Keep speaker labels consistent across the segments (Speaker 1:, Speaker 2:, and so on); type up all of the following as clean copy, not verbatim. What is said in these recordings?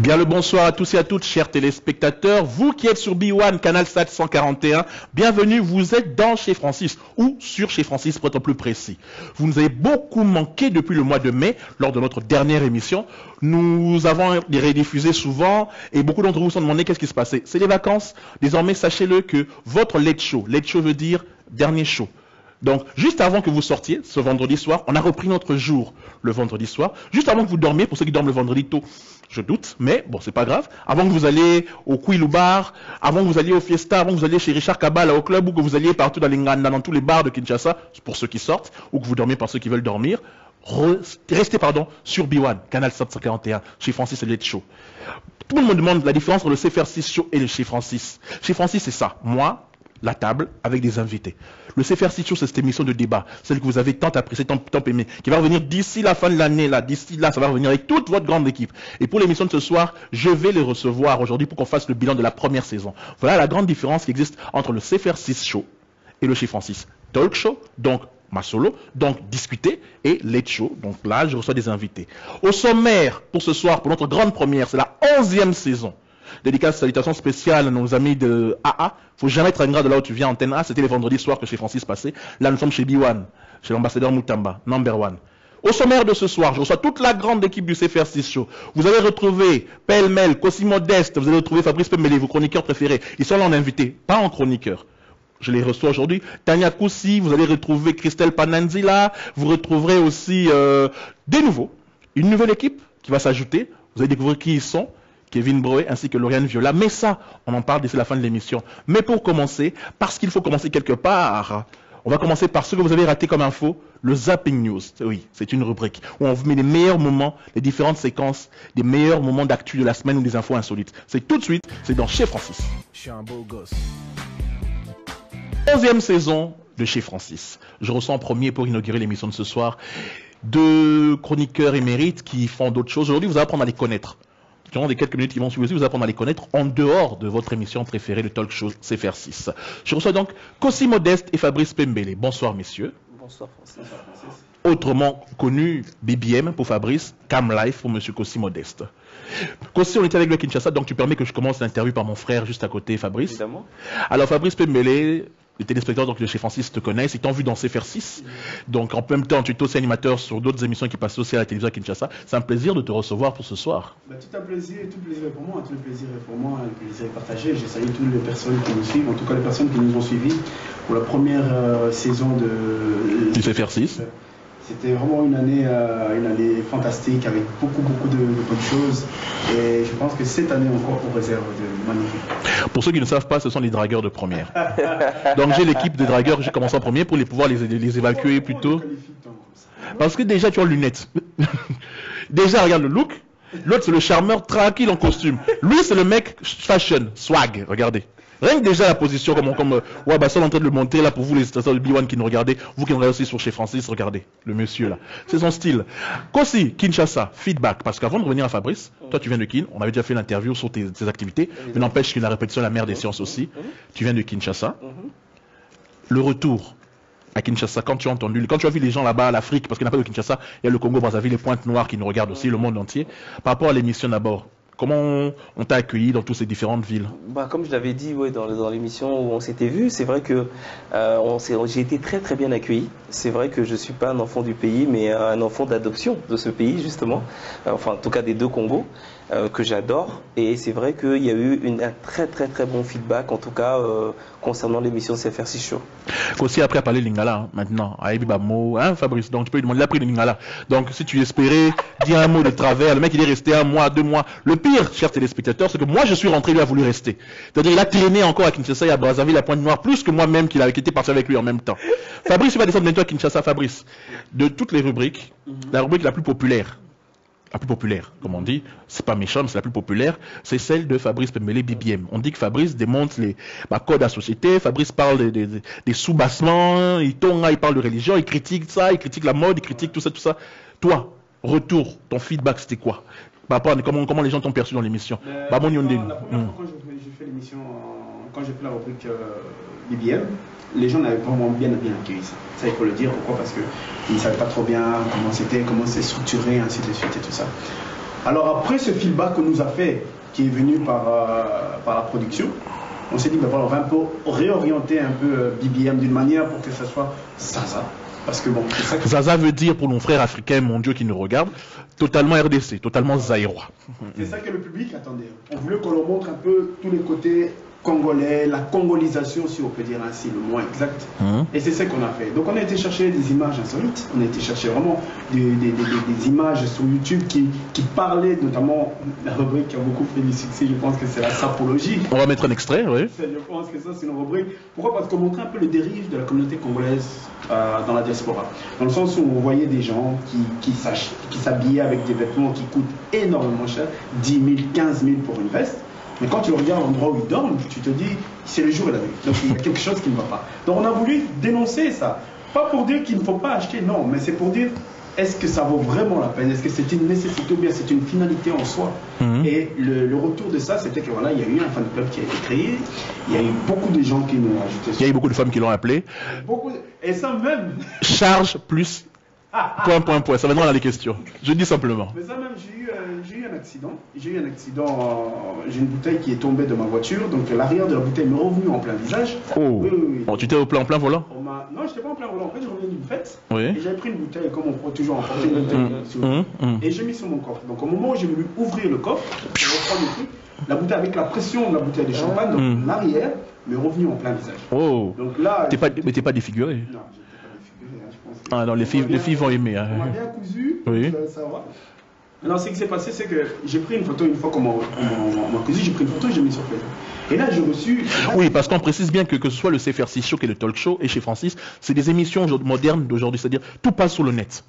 Speaker 1: Bien le bonsoir à tous et à toutes, chers téléspectateurs. Vous qui êtes sur B1, canal 741, bienvenue, vous êtes dans Chez Francis, ou sur Chez Francis pour être plus précis. Vous nous avez beaucoup manqué depuis le mois de mai, lors de notre dernière émission. Nous avons les rediffusés souvent, et beaucoup d'entre vous se sont demandé qu'est-ce qui se passait. C'est les vacances. Désormais, sachez-le que votre late show veut dire dernier show. Donc, juste avant que vous sortiez, ce vendredi soir, on a repris notre jour le vendredi soir. Juste avant que vous dormiez, pour ceux qui dorment le vendredi tôt, je doute, mais bon, c'est pas grave. Avant que vous alliez au Quilou Bar, avant que vous alliez au Fiesta, avant que vous alliez chez Richard Kabala au club, ou que vous alliez partout dans les Nganda, dans tous les bars de Kinshasa, pour ceux qui sortent, ou que vous dormiez par ceux qui veulent dormir, restez sur B1, canal 741, chez Francis et Late Show. Tout le monde me demande la différence entre le CFR6 Show et le Chez Francis. Chez Francis, c'est ça. Moi, la table avec des invités. Le CFR6 Show, c'est cette émission de débat, celle que vous avez tant appréciée, tant aimée, qui va revenir d'ici la fin de l'année, là, d'ici là, ça va revenir avec toute votre grande équipe. Et pour l'émission de ce soir, je vais les recevoir aujourd'hui pour qu'on fasse le bilan de la première saison. Voilà la grande différence qui existe entre le CFR6 Show et le Chez Francis Talk Show, donc ma solo, donc discuter, et Late Show, donc là, je reçois des invités. Au sommaire, pour ce soir, pour notre grande première, c'est la 11e saison. Dédicace, salutations spéciales à nos amis de AA. Faut jamais être ingrat de là où tu viens, Antenne A. C'était les vendredis soirs que Chez Francis passait. Là, nous sommes chez B1, chez l'ambassadeur Moutamba, number one. Au sommaire de ce soir, je reçois toute la grande équipe du CFR6 Show. Vous allez retrouver Pêle-Mêle, Kossi Modeste, vous allez retrouver Fabrice Pembele, vos chroniqueurs préférés. Ils sont là en invité, pas en chroniqueur. Je les reçois aujourd'hui. Tania Koussi, vous allez retrouver Christelle Pananzila, vous retrouverez aussi des nouveaux. Une nouvelle équipe qui va s'ajouter. Vous allez découvrir qui ils sont. Kevin Broé ainsi que Lauriane Viola. Mais ça, on en parle d'ici la fin de l'émission. Mais pour commencer, parce qu'il faut commencer quelque part, on va commencer par ce que vous avez raté comme info, le Zapping News. Oui, c'est une rubrique où on vous met les meilleurs moments, les différentes séquences, des meilleurs moments d'actu de la semaine ou des infos insolites. C'est tout de suite, c'est dans Chez Francis.
Speaker 2: Je suis un beau gosse.
Speaker 1: 11e saison de Chez Francis. Je reçois en premier pour inaugurer l'émission de ce soir deux chroniqueurs émérites qui font d'autres choses. Aujourd'hui, vous allez apprendre à les connaître. Durant les quelques minutes qui vont suivre aussi, vous allez apprendre à les connaître en dehors de votre émission préférée, le talk show CFR6. Je reçois donc Kossi Modeste et Fabrice Pembele. Bonsoir messieurs.
Speaker 3: Bonsoir Francis.
Speaker 1: Autrement connu BBM pour Fabrice, Cam Life pour monsieur Kossi Modeste. Kossi, on était avec le Kinshasa, donc tu permets que je commence l'interview par mon frère juste à côté, Fabrice.
Speaker 3: Évidemment.
Speaker 1: Alors Fabrice Pembele, les téléspectateurs donc, de Chez Francis te connaissent, ils t'ont vu dans CFR6. Donc en même temps, tu es aussi animateur sur d'autres émissions qui passent aussi à la télévision à Kinshasa. C'est un plaisir de te recevoir pour ce soir.
Speaker 4: Tout un plaisir, tout plaisir est pour moi, tout le plaisir est pour moi, le plaisir est partagé. Je salue toutes les personnes qui nous suivent, en tout cas les personnes qui nous ont suivis pour la première saison
Speaker 1: du CFR6.
Speaker 4: C'était vraiment une année fantastique avec beaucoup de bonnes choses et je pense que cette année encore on réserve de magnifiques.
Speaker 1: Pour ceux qui ne savent pas, ce sont les dragueurs de première. Donc j'ai l'équipe de dragueurs, j'ai commencé en premier pour pouvoir les évacuer plus tôt. Parce que déjà tu as lunettes. Déjà regarde le look. L'autre c'est le charmeur tranquille en costume. Lui c'est le mec fashion, swag, regardez. Rien que déjà la position, ouais, bah ça on est en train de le monter là pour vous les stations de B1 qui nous regardez, vous qui nous regardez aussi sur Chez Francis, regardez, le monsieur là. C'est son style. Kossi, Kinshasa, feedback, parce qu'avant de revenir à Fabrice, toi tu viens de Kin, on avait déjà fait l'interview sur tes activités, mais n'empêche que la répétition est la mère des sciences aussi. Tu viens de Kinshasa. Le retour à Kinshasa, quand tu as vu les gens là-bas, l'Afrique, parce qu'il n'y a pas de Kinshasa, il y a le Congo, Brazzaville, les Pointes Noires qui nous regardent aussi, le monde entier. Par rapport à l'émission d'abord, comment on t'a accueilli dans toutes ces différentes villes?
Speaker 3: Comme je l'avais dit dans l'émission où on s'était vu, c'est vrai que j'ai été très bien accueilli. C'est vrai que je ne suis pas un enfant du pays, mais un enfant d'adoption de ce pays justement. Enfin, en tout cas des deux Congos. Que j'adore, et c'est vrai qu'il y a eu un très bon feedback en tout cas concernant l'émission CFR6 Show.
Speaker 1: Aussi après à parler lingala maintenant, Fabrice, donc tu peux lui demander, il a pris le lingala, donc si tu espérais dire un mot de travers, le mec il est resté 1 mois, 2 mois. Le pire, chers téléspectateurs, c'est que moi je suis rentré, lui a voulu rester, c'est-à-dire il a traîné encore à Kinshasa et à Brazzaville à Pointe-Noire plus que moi-même qui était parti avec lui en même temps. Fabrice, il va descendre bientôt à Kinshasa. Fabrice, de toutes les rubriques, la rubrique la plus populaire, comme on dit, c'est pas méchant, mais c'est la plus populaire, c'est celle de Fabrice Pembele BBM. On dit que Fabrice démonte les codes à société, Fabrice parle des sous-bassements, il parle de religion, il critique ça, il critique la mode, il critique tout ça. Toi, retour, ton feedback c'était quoi? Par rapport à comment les gens t'ont perçu dans l'émission?
Speaker 4: La première fois quand j'ai fait l'émission, quand j'ai fait la rubrique BBM, les gens n'avaient vraiment bien accueilli ça. Ça, il faut le dire. Pourquoi? Parce qu'ils ne savaient pas trop bien comment c'était structuré, ainsi de suite et tout ça. Alors après ce feedback qu'on nous a fait, qui est venu par la production, on s'est dit, ben voilà, on va un peu réorienter un peu BBM d'une manière pour que ça soit Zaza. Parce que bon, c'est ça que...
Speaker 1: Zaza veut dire, pour nos frères africains mondiaux qui nous regardent, totalement RDC, totalement zaïrois.
Speaker 4: C'est ça que le public attendait. On voulait qu'on leur montre un peu tous les côtés congolais, la congolisation, si on peut dire ainsi, le mot exact. Et c'est ça qu'on a fait. Donc on a été chercher des images insolites, on a été chercher vraiment des images sur YouTube qui parlaient, notamment la rubrique qui a beaucoup fait du succès, je pense que c'est la sapologie.
Speaker 1: On va mettre un extrait, oui.
Speaker 4: Je pense que ça c'est une rubrique. Pourquoi? Parce qu'on montrait un peu le dérive de la communauté congolaise dans la diaspora. Dans le sens où on voyait des gens qui s'habillaient avec des vêtements qui coûtent énormément cher, 10 000, 15 000 pour une veste. Mais quand tu regardes l'endroit où ils dorment, tu te dis, c'est le jour et la nuit. Donc il y a quelque chose qui ne va pas. Donc on a voulu dénoncer ça. Pas pour dire qu'il ne faut pas acheter, non, mais c'est pour dire, est-ce que ça vaut vraiment la peine? Est-ce que c'est une nécessité ou bien c'est une finalité en soi? Et le retour de ça, c'était que voilà, il y a eu un fan club qui a été créé, il y a eu beaucoup de gens qui nous ont ajouté.
Speaker 1: Il y a eu beaucoup de femmes qui l'ont appelé.
Speaker 4: Et ça même.
Speaker 1: Charge plus. Point. Ça va dans les questions. Je dis simplement.
Speaker 4: Mais ça même, j'ai eu un accident. J'ai une bouteille qui est tombée de ma voiture, donc l'arrière de la bouteille m'est revenu en plein visage.
Speaker 1: Oh.
Speaker 4: Oui.
Speaker 1: Bon, tu étais en plein volant?
Speaker 4: Non, je n'étais pas en plein volant. En fait, je revenais d'une fête.
Speaker 1: Oui.
Speaker 4: Et j'avais pris une bouteille, comme on peut toujours emporter une bouteille. Et j'ai mis sur mon coffre. Donc au moment où j'ai voulu ouvrir le coffre, je reprends le truc, la bouteille avec la pression de la bouteille de champagne, donc l'arrière m'est revenu en plein visage.
Speaker 1: Oh.
Speaker 4: Donc là.
Speaker 1: Mais t'es pas défiguré?
Speaker 4: Non.
Speaker 1: Ah non, les filles vont aimer. Hein.
Speaker 4: On m'a bien cousu,
Speaker 1: oui.
Speaker 4: Ça va. Alors, ce qui s'est passé, c'est que j'ai pris une photo une fois qu'on m'a cousu, j'ai pris une photo et j'ai mis sur Facebook. Et là, j'ai reçu...
Speaker 1: Oui, parce qu'on précise bien que ce soit le CFR6 Show et le Talk Show et chez Francis, c'est des émissions modernes d'aujourd'hui, c'est-à-dire tout passe sur le net.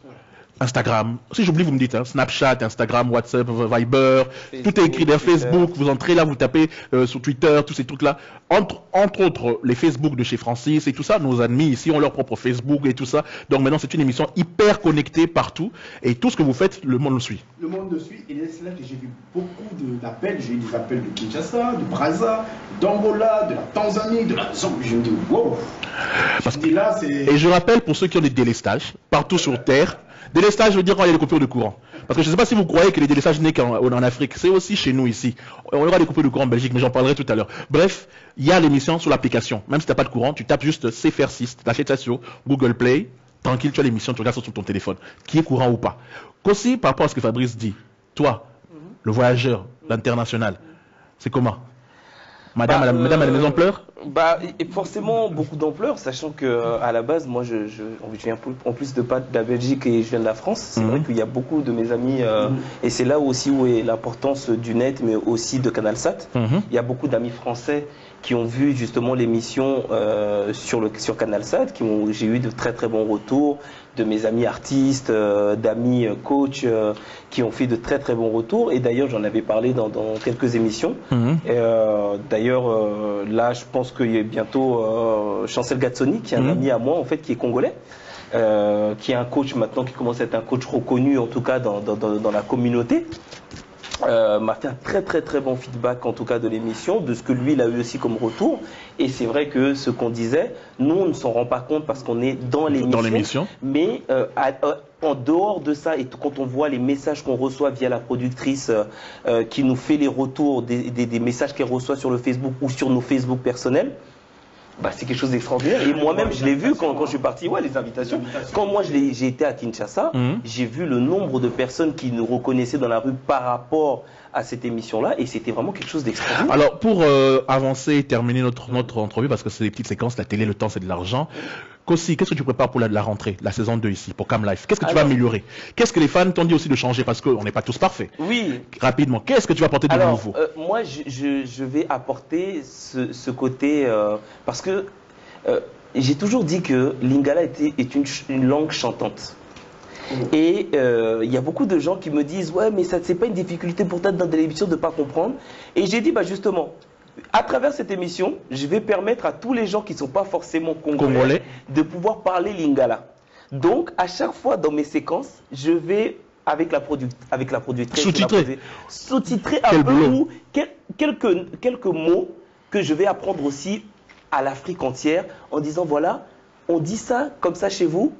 Speaker 1: Instagram, si j'oublie vous me dites, hein, Snapchat, Instagram, WhatsApp, Viber, Facebook, tout est écrit dans Facebook, vous entrez là, vous tapez sur Twitter, tous ces trucs-là. Entre autres, les Facebook de chez Francis et tout ça, nos amis ici ont leur propre Facebook et tout ça. Donc maintenant, c'est une émission hyper connectée partout et tout ce que vous faites, le monde le suit.
Speaker 4: Le monde le suit et c'est là que j'ai vu beaucoup d'appels. J'ai eu des appels de Kinshasa, de Brazza, d'Angola, de la Tanzanie, de la Zambie. Je me dis, wow.
Speaker 1: Et je rappelle pour ceux qui ont des délestages, partout sur Terre, délestage veut dire quand il y a des coupures de courant. Parce que je ne sais pas si vous croyez que les délestages n'est qu'en Afrique. C'est aussi chez nous ici. On aura des coupures de courant en Belgique, mais j'en parlerai tout à l'heure. Bref, il y a l'émission sur l'application. Même si tu n'as pas de courant, tu tapes juste CFR6, tu achètes ça sur Google Play. Tranquille, tu as l'émission, tu regardes ça sur ton téléphone. Qui est courant ou pas. Qu'aussi, par rapport à ce que Fabrice dit, toi, le voyageur, l'international, c'est comment? Madame à la maison pleure?
Speaker 3: Et forcément beaucoup d'ampleur, sachant que à la base, moi je viens en plus de la Belgique et je viens de la France. C'est vrai qu'il y a beaucoup de mes amis, et c'est là aussi où est l'importance du net, mais aussi de CanalSat. Il y a beaucoup d'amis français qui ont vu justement l'émission sur CanalSat, j'ai eu de très très bons retours, de mes amis artistes, d'amis coachs qui ont fait de très très bons retours. Et d'ailleurs, j'en avais parlé dans quelques émissions. D'ailleurs, là, je pense qu'il y a bientôt Chancel Gatsoni, qui est un ami à moi, en fait, qui est congolais. Qui est un coach maintenant, qui commence à être un coach reconnu, en tout cas dans la communauté. M'a fait un très très très bon feedback en tout cas de l'émission, de ce que lui il a eu aussi comme retour. Et c'est vrai que ce qu'on disait, nous on ne s'en rend pas compte parce qu'on est dans l'émission. Mais en dehors de ça, et quand on voit les messages qu'on reçoit via la productrice qui nous fait les retours des messages qu'elle reçoit sur le Facebook ou sur nos Facebook personnels, c'est quelque chose d'extraordinaire. Et moi-même, je l'ai vu quand je suis parti, les invitations. Quand moi, j'ai été à Kinshasa, j'ai vu le nombre de personnes qui nous reconnaissaient dans la rue par rapport à cette émission-là, et c'était vraiment quelque chose d'extraordinaire.
Speaker 1: Alors, pour avancer et terminer notre entrevue, parce que c'est des petites séquences, la télé, le temps, c'est de l'argent. Kossi, qu'est-ce que tu prépares pour la rentrée, la saison 2 ici, pour Cam Life? Qu'est-ce que tu vas améliorer? Qu'est-ce que les fans t'ont dit aussi de changer? Parce qu'on n'est pas tous parfaits.
Speaker 3: Oui.
Speaker 1: Rapidement, qu'est-ce que tu vas apporter de nouveau?
Speaker 3: Moi, je vais apporter ce côté, parce que j'ai toujours dit que Lingala est une langue chantante. Et il y a beaucoup de gens qui me disent, ouais, mais ça c'est pas une difficulté pour toi dans de l'émission de ne pas comprendre. Et j'ai dit, justement, à travers cette émission, je vais permettre à tous les gens qui ne sont pas forcément congolais de pouvoir parler Lingala. Donc, à chaque fois dans mes séquences, je vais, avec la productrice, sous-titrer un peu ou quelques mots que je vais apprendre aussi à l'Afrique entière en disant, voilà, on dit ça comme ça chez vous,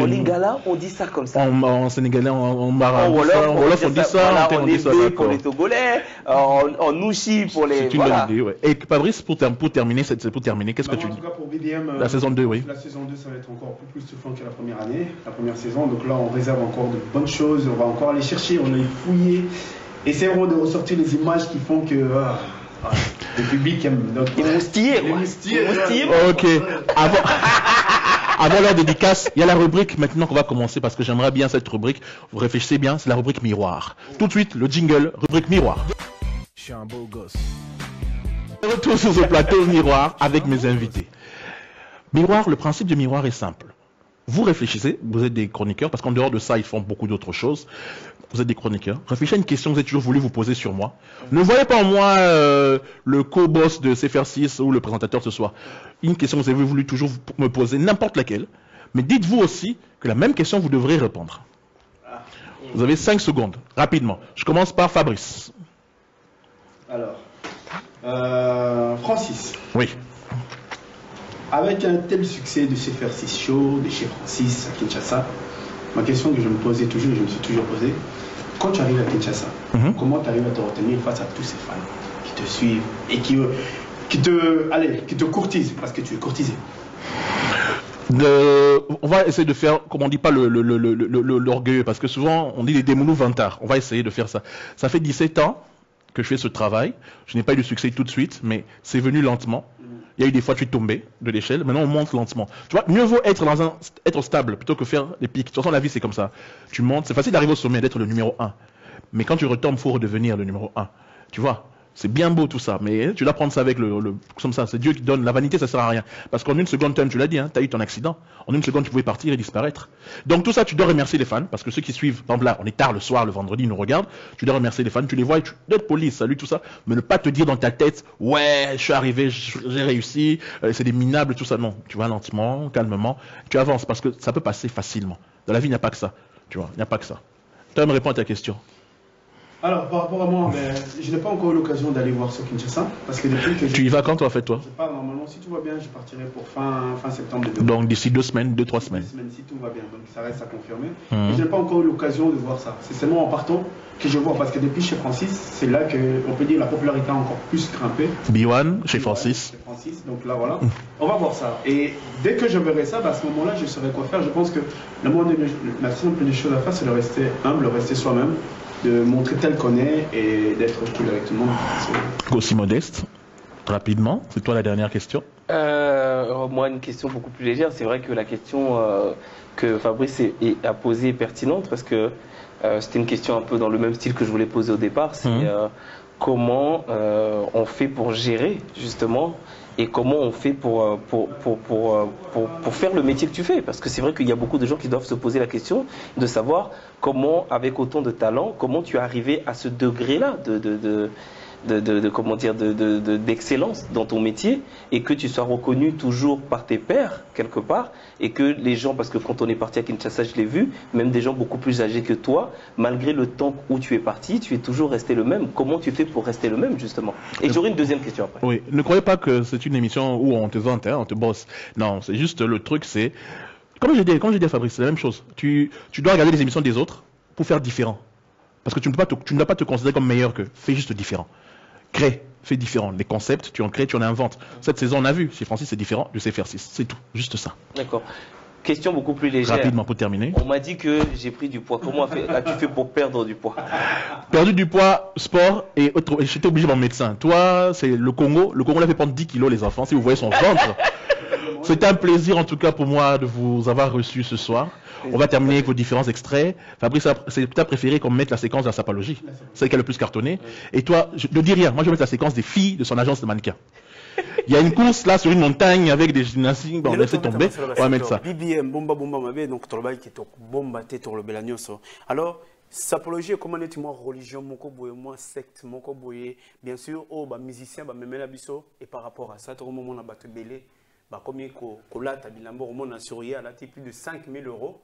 Speaker 3: En lingala, on dit ça comme ça.
Speaker 1: En sénégalais, en mara,
Speaker 3: en Wolof,
Speaker 1: on dit ça.
Speaker 3: Voilà,
Speaker 1: on
Speaker 3: en
Speaker 1: dit ça,
Speaker 3: Ébé pour les Togolais, en Nouchi pour les...
Speaker 1: C'est une bonne idée, ouais. Et Fabrice, pour terminer, qu'est-ce que tu
Speaker 4: dis? En tout cas, pour BDM,
Speaker 1: la saison 2, oui.
Speaker 4: La saison 2, ça va être encore plus soufflant que la première année, la première saison. Donc là, on réserve encore de bonnes choses. On va encore aller chercher, on a fouillé. Essayerons de ressortir les images qui font que... le public aime notre...
Speaker 3: Et moustillé,
Speaker 1: Ok. Avant leur dédicace, il y a la rubrique maintenant qu'on va commencer parce que j'aimerais bien cette rubrique. Vous réfléchissez bien, c'est la rubrique miroir. Tout de suite, le jingle, rubrique miroir.
Speaker 2: Je suis un beau gosse.
Speaker 1: Retour sur ce plateau miroir avec mes invités. Miroir, le principe du miroir est simple. Vous réfléchissez, vous êtes des chroniqueurs, parce qu'en dehors de ça, ils font beaucoup d'autres choses. Vous êtes des chroniqueurs. Réfléchissez à une question que vous avez toujours voulu vous poser sur moi. Ne voyez pas en moi le co-boss de CFR6 ou le présentateur ce soir. Une question que vous avez voulu toujours me poser, n'importe laquelle. Mais dites-vous aussi que la même question, vous devrez répondre. Vous avez 5 secondes, rapidement. Je commence par Fabrice.
Speaker 4: Alors, Francis.
Speaker 1: Oui.
Speaker 4: Avec un tel succès de CFR6 Show, de chez Francis à Kinshasa, ma question que je me posais toujours et je me suis toujours posée, quand tu arrives à Kinshasa, comment tu arrives à te retenir face à tous ces fans qui te suivent et qui te courtisent, parce que tu es courtisé?
Speaker 1: On va essayer de faire, comme on dit pas l'orgueilleux, parce que souvent on dit les démoulous vantards. On va essayer de faire ça. Ça fait 17 ans que je fais ce travail. Je n'ai pas eu de succès tout de suite, mais c'est venu lentement. Il y a eu des fois tu es tombé de l'échelle, maintenant on monte lentement. Tu vois, mieux vaut être stable plutôt que faire des pics. De toute façon, la vie c'est comme ça. Tu montes, c'est facile d'arriver au sommet, d'être le numéro 1. Mais quand tu retombes, il faut redevenir le numéro 1. Tu vois, c'est bien beau tout ça, mais tu dois prendre ça avec comme ça. C'est Dieu qui donne. La vanité, ça sert à rien. Parce qu'en une seconde, tu l'as dit, tu as eu ton accident. En une seconde, tu pouvais partir et disparaître. Donc tout ça, tu dois remercier les fans, parce que ceux qui suivent, par exemple là, on est tard le soir, le vendredi, ils nous regardent. Tu dois remercier les fans, tu les vois, tu dois être poli, salut, tout ça, mais ne pas te dire dans ta tête, ouais, je suis arrivé, j'ai réussi, c'est des minables, tout ça. Non, tu vas lentement, calmement, tu avances, parce que ça peut passer facilement. Dans la vie, il n'y a pas que ça. Tu vois, il n'y a pas que ça. Tu vas me répondre à ta question.
Speaker 4: Alors, par rapport à moi, je n'ai pas encore eu l'occasion d'aller voir ce Kinshasa, parce que depuis que
Speaker 1: tu y vas quand, toi, fais-toi?
Speaker 4: Je pars normalement, si tout va bien, je partirai pour fin septembre.
Speaker 1: Donc d'ici 2 semaines, 2-3 semaines.
Speaker 4: 2 semaines, si tout va bien, donc ça reste à confirmer. Et je n'ai pas encore eu l'occasion de voir ça. C'est seulement en partant que je vois, parce que depuis chez Francis, c'est là qu'on peut dire la popularité a encore plus grimpé.
Speaker 1: B1, chez Francis.
Speaker 4: Chez Francis, donc là voilà. On va voir ça. Et dès que je verrai ça, à ce moment-là, je saurai quoi faire. Je pense que la simple des choses à faire, c'est de rester humble, de rester soi-même, de montrer tel qu'on est et d'être cool avec tout le monde.
Speaker 1: Aussi modeste, rapidement, c'est toi la dernière question.
Speaker 3: Moi, une question beaucoup plus légère. C'est vrai que la question que Fabrice a posée est pertinente parce que c'était une question un peu dans le même style que je voulais poser au départ. C'est comment on fait pour gérer justement et comment on fait pour faire le métier que tu fais. Parce que c'est vrai qu'il y a beaucoup de gens qui doivent se poser la question de savoir comment, avec autant de talent, comment tu es arrivé à ce degré-là d'excellence dans ton métier et que tu sois reconnu toujours par tes pairs quelque part et que les gens, parce que quand on est parti à Kinshasa, je l'ai vu, même des gens beaucoup plus âgés que toi, malgré le temps où tu es parti, tu es toujours resté le même. Comment tu fais pour rester le même justement? Et j'aurai une deuxième question après.
Speaker 1: Oui, ne croyez pas que c'est une émission où on te vante, on te bosse. Non, c'est juste le truc, c'est comme j'ai dit à Fabrice, c'est la même chose. Tu dois regarder les émissions des autres pour faire différent. Parce que tu ne dois pas te considérer comme meilleur qu'eux. Fais juste différent. Crée, fais différent. Les concepts, tu en crées, tu en inventes. Cette saison, on a vu, chez Francis, c'est différent de CFR6. C'est tout, juste ça.
Speaker 3: D'accord. Question beaucoup plus légère.
Speaker 1: Rapidement, pour terminer.
Speaker 3: On m'a dit que j'ai pris du poids. Comment as-tu fait pour perdre du poids?
Speaker 1: Perdu du poids, sport, et j'étais obligé de mon médecin. Toi, c'est le Congo. Le Congo l'a fait prendre 10 kilos, les enfants, si vous voyez son ventre. C'était un plaisir, en tout cas, pour moi, de vous avoir reçu ce soir. On va terminer avec vos différents extraits. Fabrice, c'est ta préféré qu'on mette la séquence de la sapologie. C'est celle qui a le plus cartonné. Et toi, ne dis rien. Moi, je vais mettre la séquence des filles de son agence de mannequins. Il y a une course là sur une montagne avec des gymnastiques. Bon, on laisse tomber. On va mettre ça.
Speaker 5: BBM, bomba, donc, travail qui est bomba, tête sur le Belagnos. Alors, sapologie, comment est-ce moi religion, mon coboye, moi secte, mon coboye, bien sûr, oh, bah, musicien, bah, même la biso, et par rapport à ça, tout le monde a battu belé. Bah, combien qu'on a tabilambo, au monde a souri, elle a plus de 5 000 €.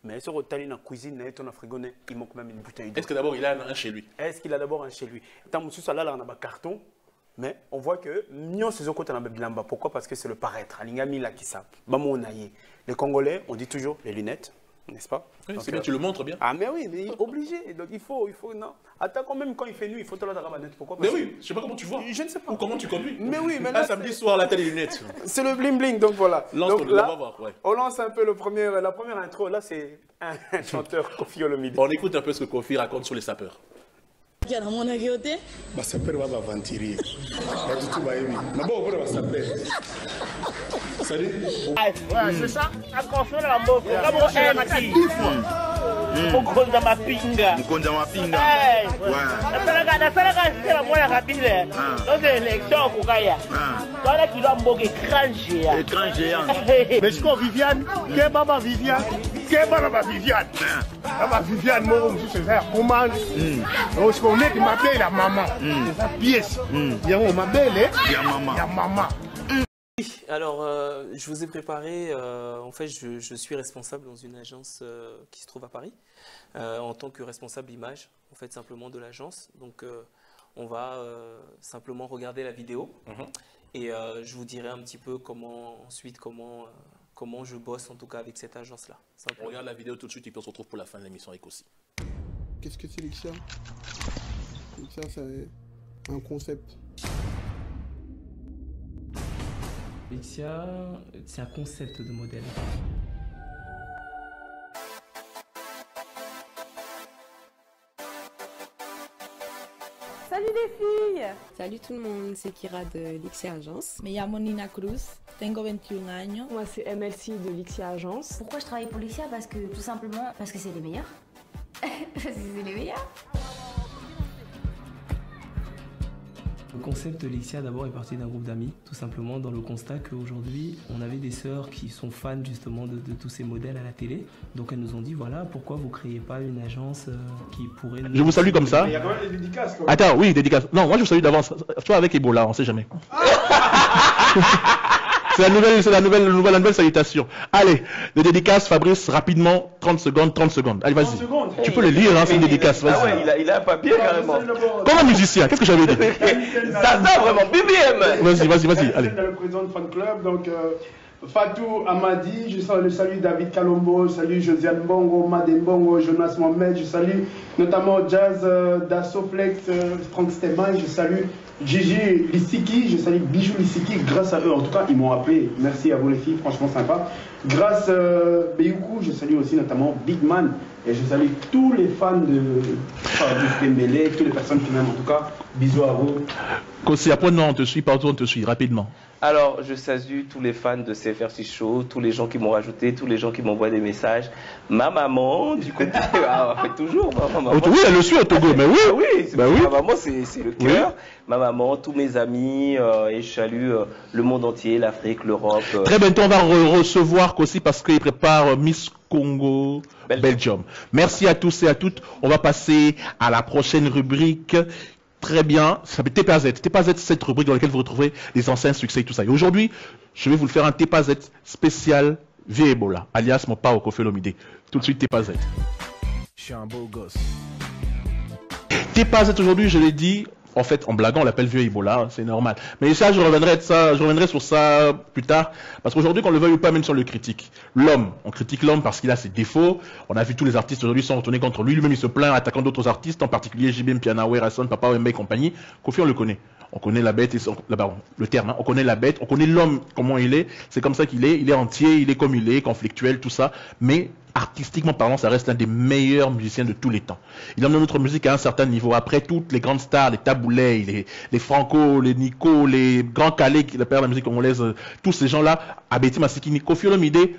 Speaker 5: Mais sur le dans la cuisine, il a frigo, il manque même une bouteille d'eau.
Speaker 1: Est-ce que d'abord il a un chez lui?
Speaker 5: Est-ce qu'il a d'abord un chez lui? Tant que ça, là, on a un carton. Mais on voit que nous, c'est côté de bilamba. Pourquoi? Parce que c'est le paraître. Les Congolais, on dit toujours les lunettes, n'est-ce pas?
Speaker 1: Oui,
Speaker 5: Donc,
Speaker 1: c'est bien, tu le montres bien.
Speaker 5: Ah, mais oui, mais obligé. Donc, il faut, non. Attends, quand même, quand il fait nuit, il faut te la manette. Pourquoi?
Speaker 1: Mais oui, je sais pas comment tu vois.
Speaker 5: Je ne sais pas.
Speaker 1: Ou comment tu conduis.
Speaker 5: Mais oui, mais
Speaker 1: là,
Speaker 5: là,
Speaker 1: samedi soir, la télé lunettes.
Speaker 5: c'est le bling bling, donc voilà.
Speaker 1: Lance
Speaker 5: Donc
Speaker 1: ton
Speaker 5: là,
Speaker 1: on va voir, ouais.
Speaker 5: on lance un peu la première intro. Là, c'est un chanteur Koffi Olomide.
Speaker 1: On écoute un peu ce que Kofi raconte sur les sapeurs.
Speaker 6: basapere b'abavantiriye badutu bayebi nabo bakora basapere sari
Speaker 7: c'est ça attention la mboka kama mkonza mapinga nasalaga sela mwana kabile donc élection kokaya toala kilo mboka écran géant
Speaker 6: mais siko Viviane ke baba Viviane baba Viviane moko mosusu eza ya commande osiko oneti mabele ya mama eza pièce yango mabele ya mama.
Speaker 3: Alors, je vous ai préparé, en fait, je suis responsable dans une agence qui se trouve à Paris, en tant que responsable image, en fait, simplement de l'agence. Donc, on va simplement regarder la vidéo et je vous dirai un petit peu comment je bosse, en tout cas, avec cette agence-là.
Speaker 1: On regarde la vidéo tout de suite et puis on se retrouve pour la fin de l'émission avec aussi.
Speaker 6: Qu'est-ce que c'est Lixia? Lixia, c'est un concept.
Speaker 8: Lixia, c'est un concept de modèle.
Speaker 9: Salut les filles!
Speaker 10: Salut tout le monde, c'est Kira de Lixia Agence.
Speaker 9: Me llamo Nina Cruz, tengo 21 años.
Speaker 10: Moi c'est MLC de Lixia Agence.
Speaker 11: Pourquoi je travaille pour Lixia? Parce que tout simplement, parce que c'est les meilleurs. Parce que c'est les meilleurs.
Speaker 8: Le concept de Lixia d'abord est parti d'un groupe d'amis, tout simplement dans le constat qu'aujourd'hui on avait des sœurs qui sont fans justement de tous ces modèles à la télé. Donc elles nous ont dit voilà, pourquoi vous créez pas une agence qui pourrait...
Speaker 1: Je vous salue comme ça.
Speaker 4: Il y a quand même des dédicaces.
Speaker 1: Attends, oui, dédicace. Non, moi je vous salue d'avance. Toi avec Ebola, on sait jamais. C'est la nouvelle salutation. Allez, les dédicaces, Fabrice, rapidement, 30 secondes. Allez, vas-y. Tu peux les lire, hein, c'est une dédicace.
Speaker 3: Ah ouais, il a un papier carrément.
Speaker 1: Comme un musicien, qu'est-ce que j'avais dit?
Speaker 3: Ça vraiment, BBM.
Speaker 1: Vas-y, allez.
Speaker 4: Le président de fan club, donc Fatou Amadi, je salue David Kalombo, je salue Josiane Bongo, Madem Bongo, Jonas Mohamed, je salue notamment Jazz Dassoflex, Frank Steman, je salue Gigi Lissiki, je salue Bijou Lissiki, grâce à eux, en tout cas, ils m'ont appelé. Merci à vous les filles, franchement sympa. Grâce Beyoukou, je salue aussi notamment Big Man, et je salue tous les fans de Fabrice Dembélé, toutes les personnes qui m'aiment, en tout cas, bisous à vous.
Speaker 1: Kossi, après, non, on te suit, partout on te suit, rapidement.
Speaker 3: Alors, je salue tous les fans de CFRC Show, tous les gens qui m'ont rajouté, tous les gens qui m'envoient des messages. Ma maman, du côté... Ah, toujours, ma maman.
Speaker 1: Oui, elle le suit au Togo, mais oui.
Speaker 3: Oui,
Speaker 1: bah oui.
Speaker 3: Ma maman, c'est le cœur. Oui. Ma maman, tous mes amis, et je salue le monde entier, l'Afrique, l'Europe.
Speaker 1: Très bientôt, on va recevoir Kossi parce qu'il prépare Miss Congo Belgium. Merci à tous et à toutes. On va passer à la prochaine rubrique. Très bien, ça s'appelle TPAZ. TPAZ, c'est cette rubrique dans laquelle vous retrouvez les anciens succès et tout ça. Et aujourd'hui, je vais vous le faire un TPAZ spécial Vieux Ebola, alias mon pao Koffi Olomide. Tout de suite, TPAZ.
Speaker 2: Je suis un beau gosse.
Speaker 1: TPAZ aujourd'hui, je l'ai dit, en fait, en blaguant, on l'appelle Vieux Ebola, c'est normal. Mais ça, je reviendrai sur ça plus tard, parce qu'aujourd'hui, qu'on le veuille ou pas, même si on le critique, l'homme, on critique l'homme parce qu'il a ses défauts. On a vu tous les artistes aujourd'hui sont retournés contre lui. Lui-même, il se plaint, attaquant d'autres artistes, en particulier JBM, Pianawe, Rasson, Papa Wemba et compagnie. Koffi, on le connaît. On connaît la bête, le terme, hein. On connaît la bête, on connaît l'homme, comment il est. C'est comme ça qu'il est. Il est entier, il est comme il est, conflictuel, tout ça. Mais artistiquement parlant, ça reste l'un des meilleurs musiciens de tous les temps. Il emmène notre musique à un certain niveau. Après toutes les grandes stars, les Taboulay, les Franco, les Nico, les grands Calais qui perdent la musique congolaise, tous ces gens-là, Abeti Masikini, Koffi Olomide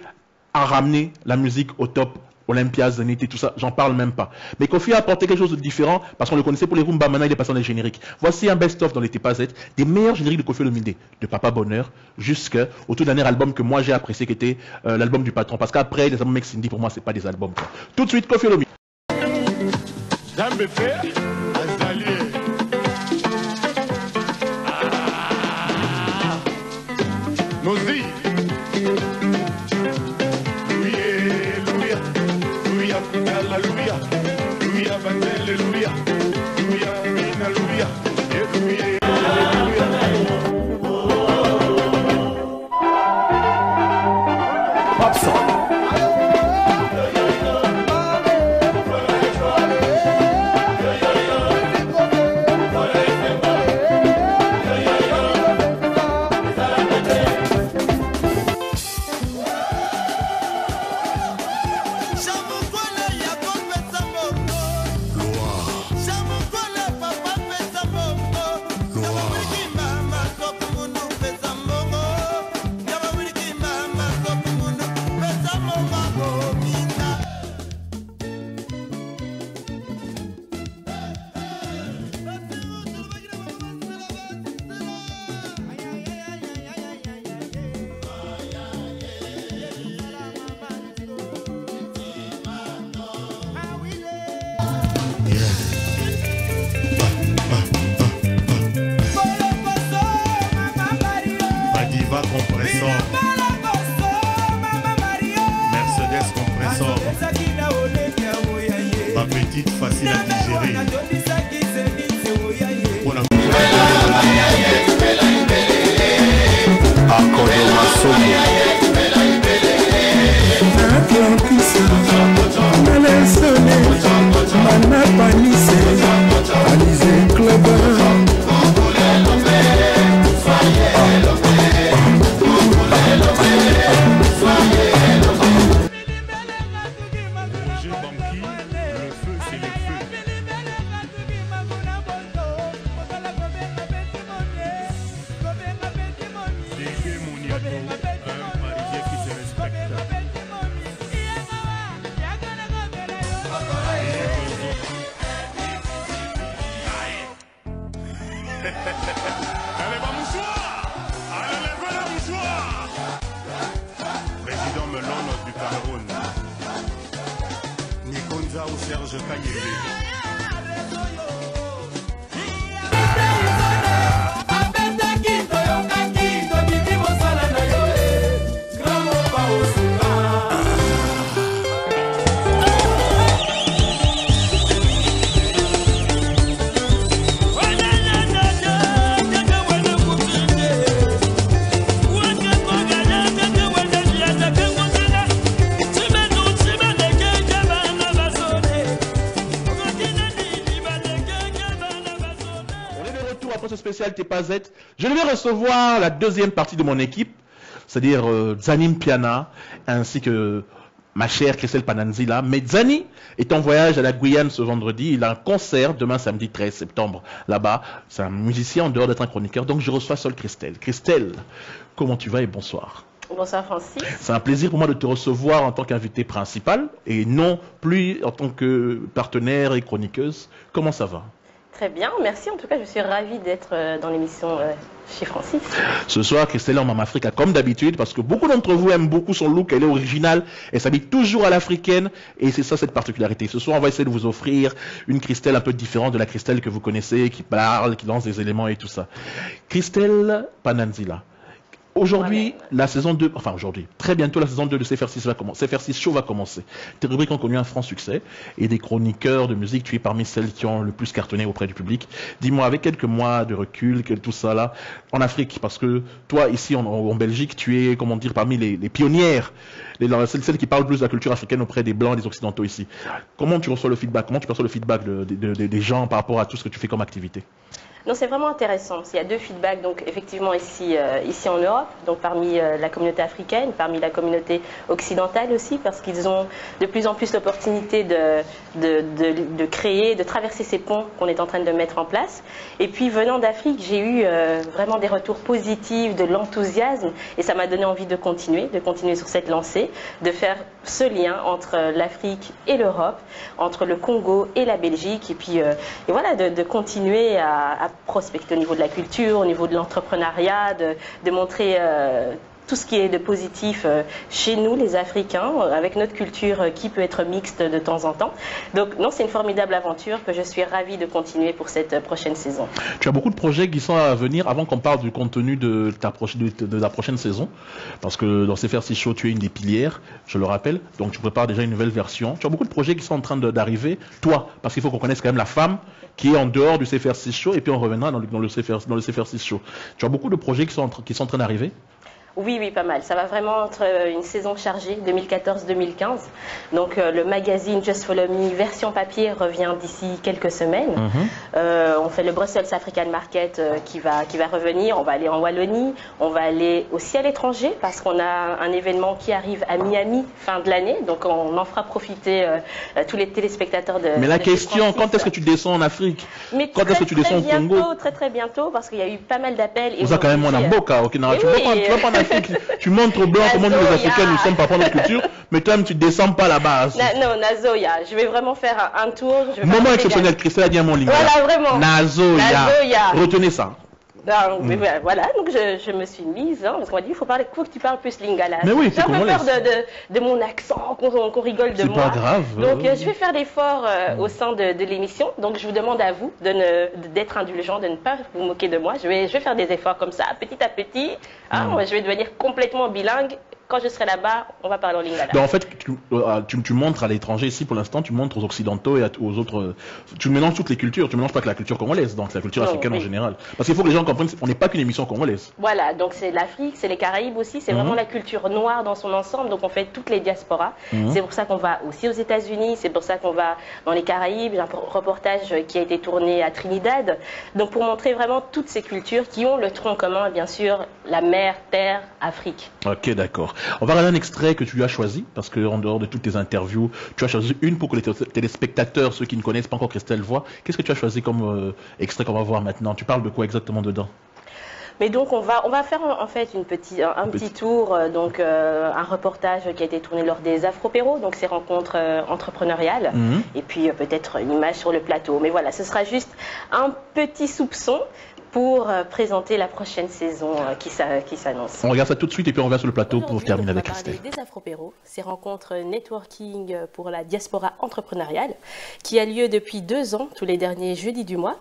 Speaker 1: a ramené la musique au top. Olympia, Zenith et tout ça, j'en parle même pas. Mais Koffi a apporté quelque chose de différent parce qu'on le connaissait pour les Rumba, maintenant il est passé dans les génériques. Voici un best-of dans les TPAZ, des meilleurs génériques de Koffi Olomide, de Papa Bonheur jusqu'au tout dernier album que moi j'ai apprécié qui était l'album du patron. Parce qu'après, les albums Mec Cindy, pour moi, c'est pas des albums. Quoi. Tout de suite, Koffi Olomide.
Speaker 12: Serge Kanyembe.
Speaker 1: Spécial Tepazet. Je vais recevoir la deuxième partie de mon équipe, c'est-à-dire Zanim Piana, ainsi que ma chère Christelle Pananzila. Mais Zani est en voyage à la Guyane ce vendredi. Il a un concert demain samedi 13 septembre là-bas. C'est un musicien en dehors d'être un chroniqueur. Donc je reçois seule Christelle. Christelle, comment tu vas et bonsoir.
Speaker 13: Bonsoir Francis.
Speaker 1: C'est un plaisir pour moi de te recevoir en tant qu'invité principal et non plus en tant que partenaire et chroniqueuse. Comment ça va?
Speaker 13: Très bien, merci. En tout cas, je suis ravie d'être dans l'émission chez Francis.
Speaker 1: Ce soir, Christelle est en Maman Africa, comme d'habitude, parce que beaucoup d'entre vous aiment beaucoup son look. Elle est originale, elle s'habille toujours à l'africaine, et c'est ça cette particularité. Ce soir, on va essayer de vous offrir une Christelle un peu différente de la Christelle que vous connaissez, qui parle, qui lance des éléments et tout ça. Christelle Pananzila. Aujourd'hui, la saison 2, enfin aujourd'hui, très bientôt la saison 2 de CFR6 va commencer. CFR6 Show va commencer. Tes rubriques ont connu un franc succès et des chroniqueurs de musique, tu es parmi celles qui ont le plus cartonné auprès du public. Dis-moi, avec quelques mois de recul, tout ça là, en Afrique, parce que toi ici en Belgique, tu es, comment dire, parmi les pionnières, celles qui parlent plus de la culture africaine auprès des Blancs et des Occidentaux ici. Comment tu reçois le feedback? Comment tu perçois le feedback des gens par rapport à tout ce que tu fais comme activité?
Speaker 13: Non, c'est vraiment intéressant. Il y a deux feedbacks, donc effectivement ici en Europe, donc parmi la communauté africaine, parmi la communauté occidentale aussi, parce qu'ils ont de plus en plus l'opportunité de créer, de traverser ces ponts qu'on est en train de mettre en place. Et puis venant d'Afrique, j'ai eu vraiment des retours positifs, de l'enthousiasme, et ça m'a donné envie de continuer sur cette lancée, de faire ce lien entre l'Afrique et l'Europe, entre le Congo et la Belgique, et puis et voilà, de continuer à prospecter au niveau de la culture, au niveau de l'entrepreneuriat, de montrer tout ce qui est de positif chez nous, les Africains, avec notre culture qui peut être mixte de temps en temps. Donc non, c'est une formidable aventure que je suis ravie de continuer pour cette prochaine saison.
Speaker 1: Tu as beaucoup de projets qui sont à venir avant qu'on parle du contenu de la prochaine saison, parce que dans CFR6 Show, tu es une des pilières, je le rappelle, donc tu prépares déjà une nouvelle version. Tu as beaucoup de projets qui sont en train d'arriver, toi, parce qu'il faut qu'on connaisse quand même la femme qui est en dehors du CFR6 Show, et puis on reviendra dans le CFR6 Show. Tu as beaucoup de projets qui sont en train d'arriver?
Speaker 13: Oui, pas mal. Ça va vraiment être une saison chargée, 2014-2015. Donc le magazine Just Follow Me, version papier, revient d'ici quelques semaines. On fait le Brussels African Market qui va revenir. On va aller en Wallonie. On va aller aussi à l'étranger parce qu'on a un événement qui arrive à Miami fin de l'année. Donc on en fera profiter tous les téléspectateurs de...
Speaker 1: Mais la question, quand est-ce que tu descends en Afrique? Quand est-ce que tu descends au Congo?
Speaker 13: Très bientôt, parce qu'il y a eu pas mal d'appels.
Speaker 1: Vous avez quand même mon Mboka, ok? Tu vas pas en Afrique. Tu montres aux Blancs comment nous les Africains nous sommes par rapport à notre culture, mais toi-même tu ne descends pas là-bas.
Speaker 13: Non, Nazoya, je vais vraiment faire un tour.
Speaker 1: Moment exceptionnel, Christelle a dit à mon lingala.
Speaker 13: Voilà, vraiment.
Speaker 1: Nazoya. Retenez ça.
Speaker 13: Non, mais voilà, donc je me suis mise, parce qu'on m'a dit, il faut que tu parles plus lingala.
Speaker 1: Mais oui,
Speaker 13: j'ai un peu peur de mon accent, qu'on rigole de moi.
Speaker 1: C'est pas grave.
Speaker 13: Donc je vais faire l'effort au sein de l'émission. Donc je vous demande à vous d'être indulgent, de ne pas vous moquer de moi. Je vais faire des efforts comme ça, petit à petit. Moi, je vais devenir complètement bilingue. Quand je serai là-bas, on va parler en lingala.
Speaker 1: Donc en fait, tu montres à l'étranger ici pour l'instant, tu montres aux Occidentaux et aux autres. Tu mélanges toutes les cultures, tu mélanges pas que la culture congolaise, donc la culture africaine en général. Parce qu'il faut que les gens comprennent qu'on n'est pas qu'une émission congolaise.
Speaker 13: Voilà, donc c'est l'Afrique, c'est les Caraïbes aussi, c'est vraiment la culture noire dans son ensemble, donc on fait toutes les diasporas. C'est pour ça qu'on va aussi aux États-Unis, c'est pour ça qu'on va dans les Caraïbes. J'ai un reportage qui a été tourné à Trinidad, donc pour montrer vraiment toutes ces cultures qui ont le tronc commun, bien sûr, la mer, terre, Afrique.
Speaker 1: Ok, d'accord. On va regarder un extrait que tu as choisi, parce qu'en dehors de toutes tes interviews, tu as choisi une pour que les téléspectateurs, ceux qui ne connaissent pas encore Christelle, voient. Qu'est-ce que tu as choisi comme extrait qu'on va voir maintenant? Tu parles de quoi exactement dedans?
Speaker 13: Mais donc on va faire en fait un petit tour, donc un reportage qui a été tourné lors des Afropéros, donc ces rencontres entrepreneuriales, et puis peut-être une image sur le plateau. Mais voilà, ce sera juste un petit soupçon. pour présenter la prochaine saison qui s'annonce.
Speaker 1: On regarde ça tout de suite et puis on revient sur le plateau pour terminer avec Christelle.
Speaker 13: On va parler des Afropéros, ces rencontres networking pour la diaspora entrepreneuriale qui a lieu depuis 2 ans, tous les derniers jeudis du mois.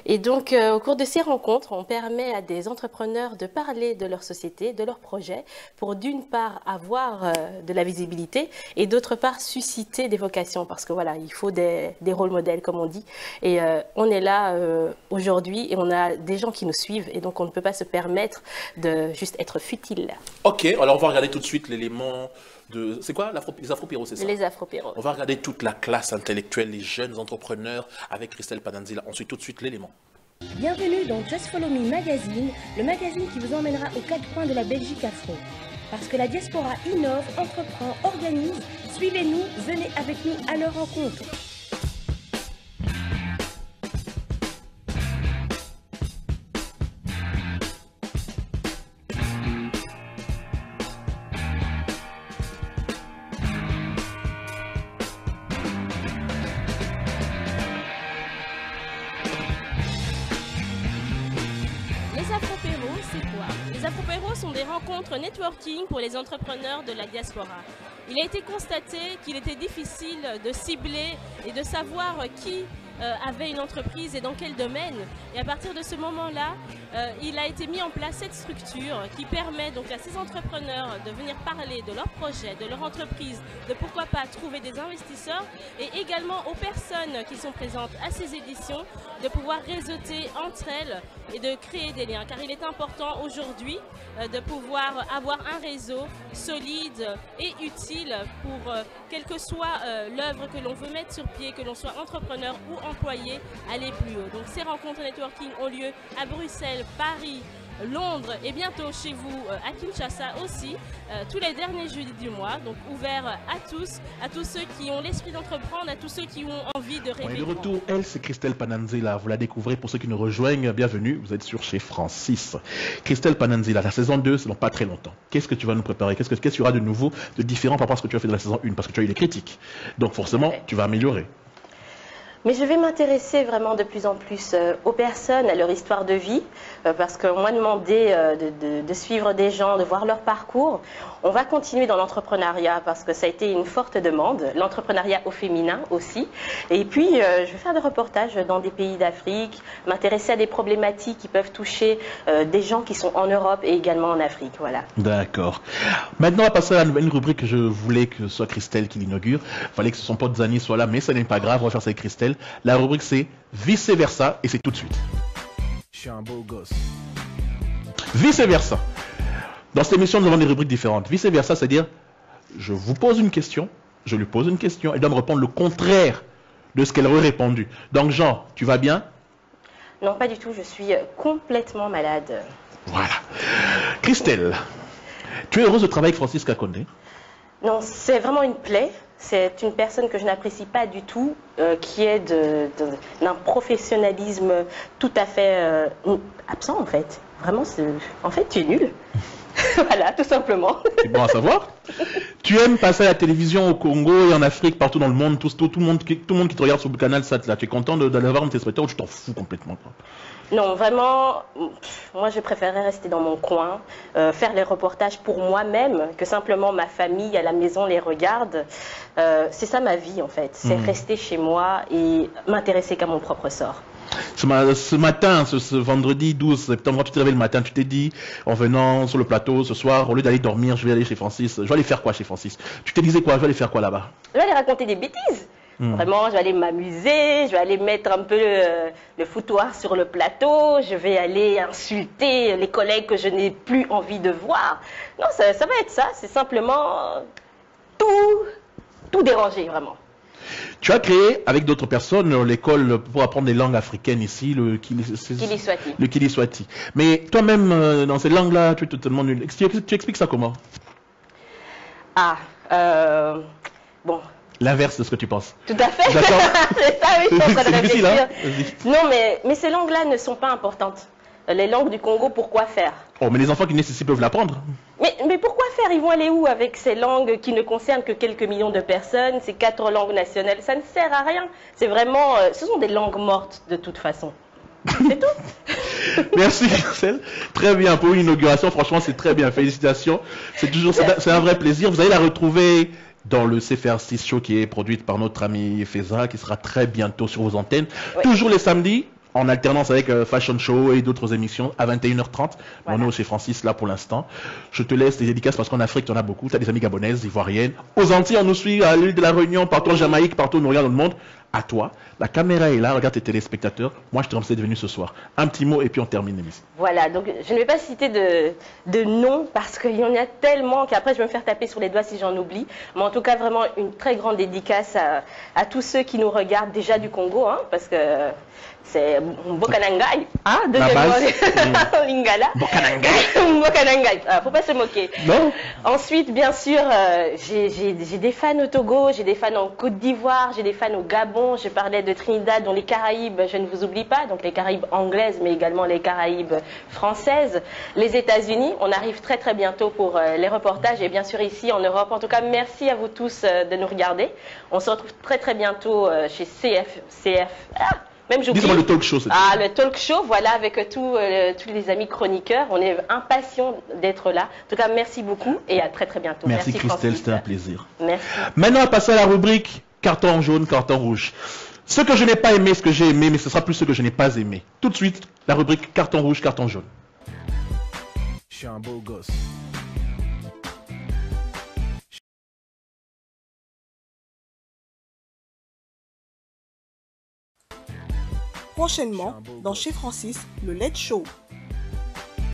Speaker 13: Et donc, au cours de ces rencontres, on permet à des entrepreneurs de parler de leur société, de leurs projets, pour d'une part avoir de la visibilité et d'autre part susciter des vocations, parce que voilà, il faut des rôles modèles, comme on dit. Et on est là aujourd'hui et on a des gens qui nous suivent et donc on ne peut pas se permettre de juste être futile.
Speaker 1: Ok, alors on va regarder tout de suite l'élément de... C'est quoi les Afropéros, c'est ça?
Speaker 13: Les Afropéros.
Speaker 1: On va regarder toute la classe intellectuelle, les jeunes entrepreneurs avec Christelle Pananzila. Ensuite, tout de suite, l'élément.
Speaker 12: Bienvenue dans Just Follow Me Magazine, le magazine qui vous emmènera aux 4 coins de la Belgique afro. Parce que la diaspora innove, entreprend, organise. Suivez-nous, venez avec nous à leur rencontre.
Speaker 14: Les Afropéros, c'est quoi? Les Afropéros sont des rencontres networking pour les entrepreneurs de la diaspora. Il a été constaté qu'il était difficile de cibler et de savoir qui avait une entreprise et dans quel domaine. Et à partir de ce moment-là, il a été mis en place cette structure qui permet donc à ces entrepreneurs de venir parler de leur projet, de leur entreprise, de pourquoi pas trouver des investisseurs et également aux personnes qui sont présentes à ces éditions de pouvoir réseauter entre elles et de créer des liens. Car il est important aujourd'hui de pouvoir avoir un réseau solide et utile pour quelle que soit l'œuvre que l'on veut mettre sur pied, que l'on soit entrepreneur ou employé, aller plus haut. Donc ces rencontres networking ont lieu à Bruxelles, Paris, Londres et bientôt chez vous à Kinshasa aussi, tous les derniers jeudis du mois, donc ouvert à tous ceux qui ont l'esprit d'entreprendre, à tous ceux qui ont envie de rêver.
Speaker 1: On est de retour, elle c'est Christelle Pananzila, vous la découvrez pour ceux qui nous rejoignent, bienvenue, vous êtes sur chez Francis. Christelle Pananzila, la saison 2 c'est dans pas très longtemps, qu'est-ce que tu vas nous préparer, qu'est-ce qu'il y aura de nouveau, de différent par rapport à ce que tu as fait dans la saison 1, parce que tu as eu des critiques, donc forcément tu vas améliorer.
Speaker 13: Mais je vais m'intéresser vraiment de plus en plus aux personnes, à leur histoire de vie, parce qu'on m'a demandé de suivre des gens, de voir leur parcours. On va continuer dans l'entrepreneuriat parce que ça a été une forte demande, l'entrepreneuriat au féminin aussi. Et puis, je vais faire des reportages dans des pays d'Afrique, m'intéresser à des problématiques qui peuvent toucher des gens qui sont en Europe et également en Afrique. Voilà.
Speaker 1: D'accord. Maintenant, on va passer à une rubrique que je voulais que ce soit Christelle qui l'inaugure. Il fallait que son pote Zani soit là, mais ça n'est pas grave, on va faire ça avec Christelle. La rubrique c'est vice versa et c'est tout de suite.
Speaker 2: Je suis un beau gosse.
Speaker 1: Vice versa. Dans cette émission, nous avons des rubriques différentes. Vice versa, c'est-à-dire, je vous pose une question, je lui pose une question, elle doit me répondre le contraire de ce qu'elle aurait répondu. Donc, Jean, tu vas bien?
Speaker 13: Non, pas du tout, je suis complètement malade.
Speaker 1: Voilà. Christelle, tu es heureuse de travailler avec Francis Kakonde?
Speaker 13: Non, c'est vraiment une plaie. C'est une personne que je n'apprécie pas du tout, qui est d'un professionnalisme tout à fait absent en fait. Vraiment, en fait, tu es nul. Voilà, tout simplement.
Speaker 1: C'est bon à savoir. Tu aimes passer à la télévision au Congo et en Afrique, partout dans le monde, tout le monde qui te regarde sur le canal Sat là. Tu es content d'aller voir un téléspectateur ou tu t'en fous complètement?
Speaker 13: Non, vraiment, moi je préférerais rester dans mon coin, faire les reportages pour moi-même, que simplement ma famille à la maison les regarde. C'est ça ma vie en fait, c'est rester chez moi et m'intéresser qu'à mon propre sort.
Speaker 1: Ce matin, ce vendredi 12 septembre, tu t'es réveillé le matin, tu t'es dit, en venant sur le plateau ce soir, au lieu d'aller dormir, je vais aller chez Francis. Je vais aller faire quoi chez Francis? Tu te disais quoi? Je vais aller faire quoi là-bas?
Speaker 13: Je vais aller raconter des bêtises. Vraiment, je vais aller m'amuser, je vais aller mettre un peu le foutoir sur le plateau, je vais aller insulter les collègues que je n'ai plus envie de voir. Non, ça va être ça, c'est simplement tout déranger, vraiment.
Speaker 1: Tu as créé avec d'autres personnes l'école pour apprendre les langues africaines ici, le Kiliswati. Mais toi-même, dans ces langues-là, tu es totalement nul. Tu expliques ça comment?
Speaker 13: Bon.
Speaker 1: L'inverse de ce que tu penses.
Speaker 13: Tout à fait.
Speaker 1: D'accord.
Speaker 13: C'est ça, oui, je suis en train de réfléchir.
Speaker 1: Hein?
Speaker 13: Non, mais ces langues-là ne sont pas importantes. Les langues du Congo, pourquoi faire?
Speaker 1: Oh, mais les enfants qui naissent ici peuvent l'apprendre.
Speaker 13: Mais pourquoi faire? Ils vont aller où avec ces langues qui ne concernent que quelques millions de personnes, ces 4 langues nationales? Ça ne sert à rien. C'est vraiment, ce sont des langues mortes de toute façon. C'est tout.
Speaker 1: Merci Christelle. Très bien pour une inauguration. Franchement, c'est très bien. Félicitations. C'est un vrai plaisir. Vous allez la retrouver dans le CFR6 Show qui est produite par notre ami Feza, qui sera très bientôt sur vos antennes. Oui. Toujours les samedis, en alternance avec Fashion Show et d'autres émissions à 21h30. Voilà. On est chez Francis là pour l'instant. Je te laisse les dédicaces parce qu'en Afrique, tu en as beaucoup. Tu as des amis gabonaises, ivoiriennes. Aux Antilles, on nous suit à l'île de la Réunion, partout en Jamaïque, partout où on nous regarde dans le monde. À toi, la caméra est là, regarde tes téléspectateurs. Moi, je te remercie d'être venu ce soir. Un petit mot et puis on termine l'émission.
Speaker 13: Voilà, donc je ne vais pas citer de noms parce qu'il y en a tellement qu'après je vais me faire taper sur les doigts si j'en oublie. Mais en tout cas, vraiment une très grande dédicace à tous ceux qui nous regardent déjà du Congo, hein, parce que c'est Mbokanangai, hein, deuxièmement, Lingala. Mbokanangai, faut pas se moquer.
Speaker 1: Non.
Speaker 13: Ensuite, bien sûr, j'ai des fans au Togo, j'ai des fans en Côte d'Ivoire, j'ai des fans au Gabon, je parlais de Trinidad, dont les Caraïbes, je ne vous oublie pas, donc les Caraïbes anglaises, mais également les Caraïbes françaises, les États-Unis. On arrive très très bientôt pour les reportages et bien sûr ici en Europe. En tout cas, merci à vous tous de nous regarder. On se retrouve très très bientôt chez même j'oublie.
Speaker 1: Dis-moi le talk show.
Speaker 13: Ah, le talk show, voilà, avec tous les amis chroniqueurs. On est impatients d'être là. En tout cas, merci beaucoup et à très très bientôt.
Speaker 1: Merci Christelle, c'était un plaisir.
Speaker 13: Merci.
Speaker 1: Maintenant, on va passer à la rubrique carton jaune, carton rouge. Ce que je n'ai pas aimé, ce que j'ai aimé, mais ce sera plus ce que je n'ai pas aimé. Tout de suite, la rubrique carton rouge, carton jaune.
Speaker 2: Je suis un beau gosse.
Speaker 15: Prochainement, dans Chez Francis, le Late Show.